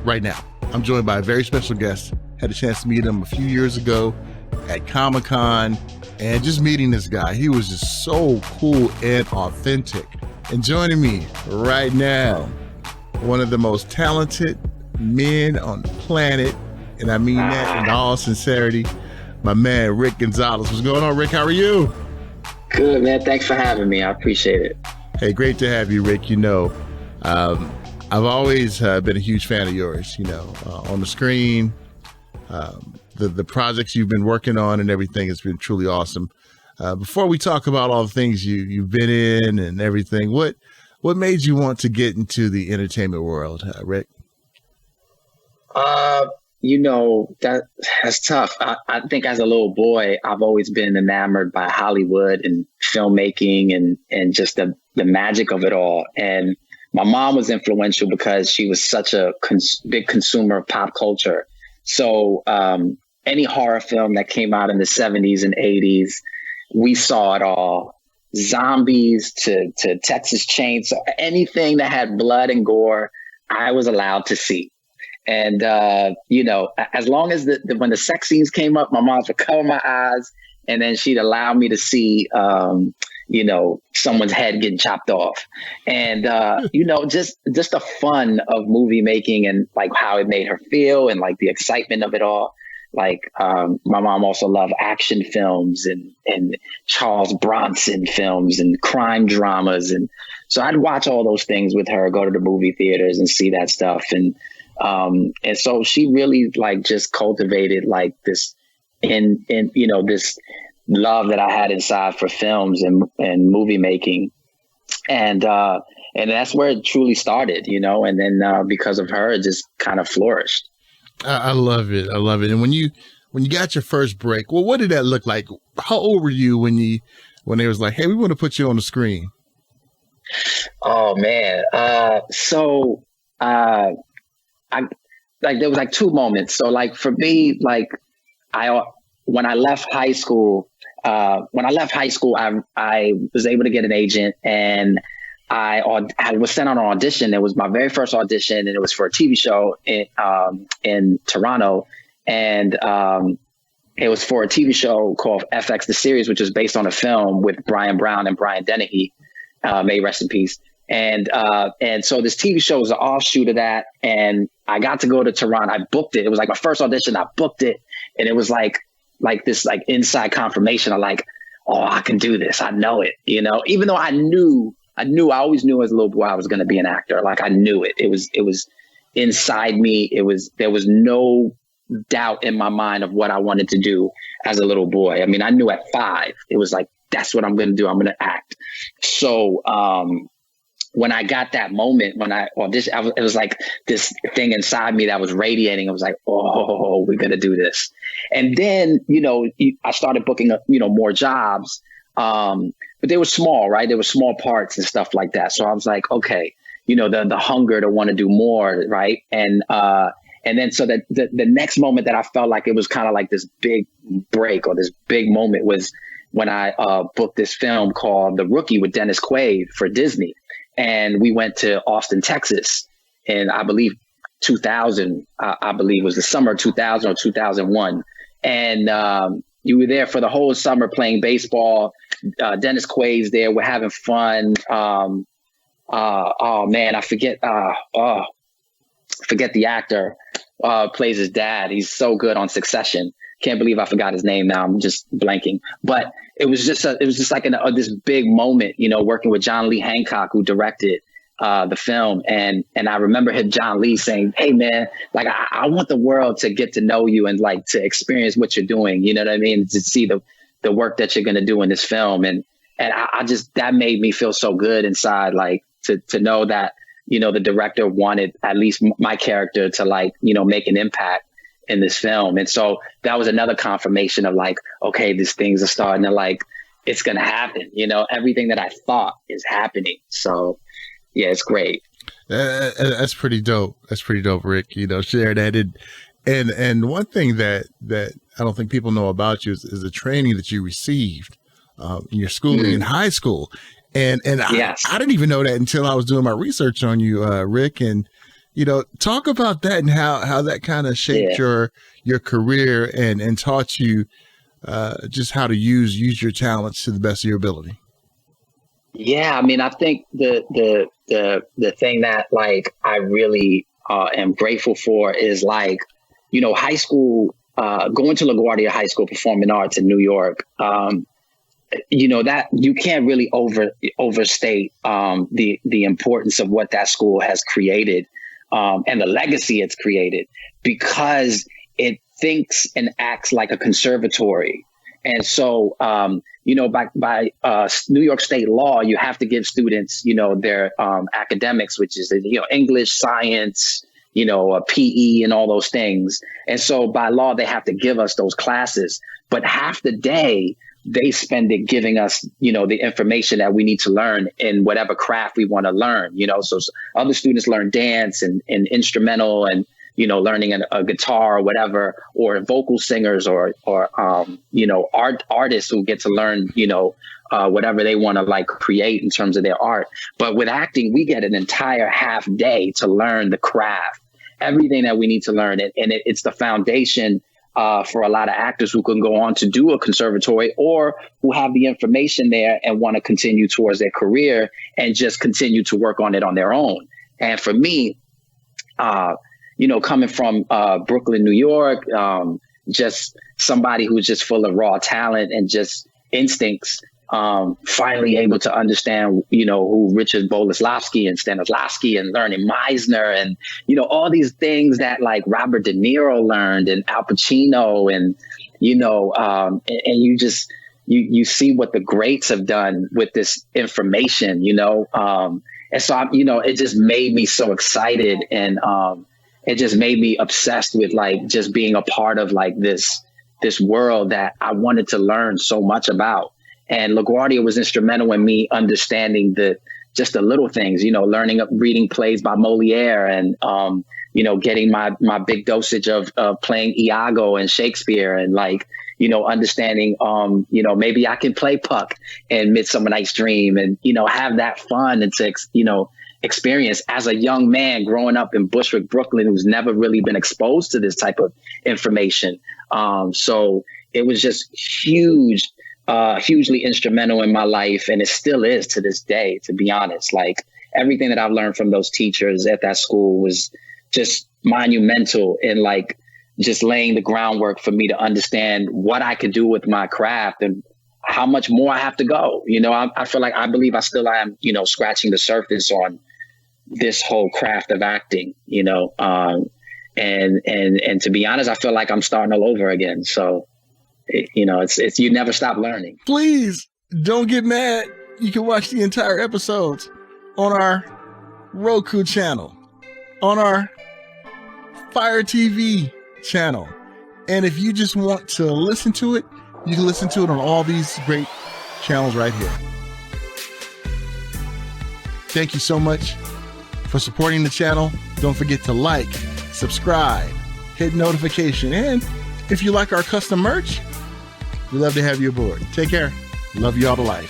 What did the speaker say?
right now. I'm joined by a very special guest. Had a chance to meet him a few years ago at Comic-Con, and just meeting this guy, he was just so cool and authentic. And joining me right now, one of the most talented men on the planet, and I mean that in all sincerity, my man, Rick Gonzalez. What's going on, Rick? How are you? Good, man. Thanks for having me. I appreciate it. Hey, great to have you, Rick. I've always been a huge fan of yours, on the screen. The projects you've been working on and everything has been truly awesome. Before we talk about all the things you've been in and everything, what made you want to get into the entertainment world, Rick? That's tough. I think as a little boy, I've always been enamored by Hollywood and filmmaking and just the magic of it all. And my mom was influential because she was such a big consumer of pop culture. So any horror film that came out in the 70s and 80s, we saw it all. Zombies to Texas Chainsaw, anything that had blood and gore, I was allowed to see. And, as long as when the sex scenes came up, my mom would cover my eyes, and then she'd allow me to see, someone's head getting chopped off. And, just the fun of movie making and like how it made her feel and like the excitement of it all. Like my mom also loved action films and Charles Bronson films and crime dramas. And so I'd watch all those things with her, go to the movie theaters and see that stuff. And so she really like just cultivated like this this love that I had inside for films and movie making. And that's where it truly started, and then because of her, it just kind of flourished. I love it. I love it. And when you got your first break, well, what did that look like? How old were you when they was like, hey, we want to put you on the screen? Oh man. There was like two moments. So like for me, like when I left high school, I was able to get an agent, and I was sent on an audition. It was my very first audition, and it was for a TV show in Toronto. And it was for a TV show called FX The Series, which was based on a film with Brian Brown and Brian Dennehy, may rest in peace. And so this TV show was an offshoot of that. And I got to go to Toronto. I booked it. It was like my first audition. I booked it. And it was like this like inside confirmation of like, oh, I can do this. I know it, even though I always knew as a little boy I was going to be an actor. Like I knew it. It was inside me. There was no doubt in my mind of what I wanted to do as a little boy. I mean, I knew at 5, it was like, that's what I'm going to do. I'm going to act. So, when I got that moment, when I auditioned, it was like this thing inside me that was radiating. I was like, oh, we're going to do this. And then, I started booking up, more jobs. But they were small, right? They were small parts and stuff like that. So I was like, okay, the hunger to want to do more, right? And then so that the next moment that I felt like it was kind of like this big break or this big moment was when I booked this film called The Rookie with Dennis Quaid for Disney. And we went to Austin, Texas, and I believe 2000, I believe was the summer of 2000 or 2001. And you were there for the whole summer playing baseball. Dennis Quaid's there. We're having fun. Oh man, I forget the actor plays his dad. He's so good on Succession. Can't believe I forgot his name now. I'm just blanking. But it was just like this big moment, working with John Lee Hancock, who directed the film. And I remember John Lee saying, hey man, like I want the world to get to know you and like to experience what you're doing. You know what I mean? To see the work that you're going to do in this film. And I just, that made me feel so good inside, like to know that, the director wanted at least my character to like, make an impact in this film. And so that was another confirmation of like, okay, these things are starting to like, it's going to happen. Everything that I thought is happening. So yeah, it's great. That's pretty dope. That's pretty dope, Rick. Share that. And one thing that I don't think people know about you is the training that you received in your schooling in high school. And yes. I didn't even know that until I was doing my research on you, Rick. And Talk about that and how that kind of shaped your career and taught you just how to use your talents to the best of your ability. Yeah, I mean, I think the thing that like I really am grateful for is like, high school, going to LaGuardia High School Performing Arts in New York. That you can't really overstate the importance of what that school has created and the legacy it's created, because it thinks and acts like a conservatory. And so, by New York State law, you have to give students, their academics, which is, English, science, PE and all those things. And so by law, they have to give us those classes. But half the day, they spend it giving us, the information that we need to learn in whatever craft we want to learn, So other students learn dance and instrumental and, learning a guitar or whatever, or vocal singers or artists who get to learn, whatever they want to like create in terms of their art. But with acting, we get an entire half day to learn the craft, everything that we need to learn. And it's the foundation for a lot of actors who can go on to do a conservatory or who have the information there and want to continue towards their career and just continue to work on it on their own. And for me, coming from Brooklyn, New York, just somebody who's just full of raw talent and just instincts, finally able to understand, who Richard Boleslavsky and Stanislavski and learning Meisner and, all these things that like Robert De Niro learned and Al Pacino and, and you just, you see what the greats have done with this information, and so, it just made me so excited and, it just made me obsessed with like just being a part of like this world that I wanted to learn so much about. And LaGuardia was instrumental in me understanding just the little things, learning, reading plays by Moliere and, getting my big dosage of playing Iago and Shakespeare and like, understanding, maybe I can play Puck in Midsummer Night's Dream and, have that fun and to, experience as a young man growing up in Bushwick, Brooklyn, who's never really been exposed to this type of information. So it was just hugely instrumental in my life. And it still is to this day, to be honest. Like everything that I've learned from those teachers at that school was just monumental in like just laying the groundwork for me to understand what I could do with my craft and how much more I have to go. I believe I still am, scratching the surface on this whole craft of acting, and to be honest, I feel like I'm starting all over again. So, it's you never stop learning. Please don't get mad. You can watch the entire episodes on our Roku channel, on our Fire TV channel. And if you just want to listen to it, you can listen to it on all these great channels right here. Thank you so much for supporting the channel. Don't forget to like, subscribe, hit notification. And if you like our custom merch, we'd love to have you aboard. Take care. Love you all to life.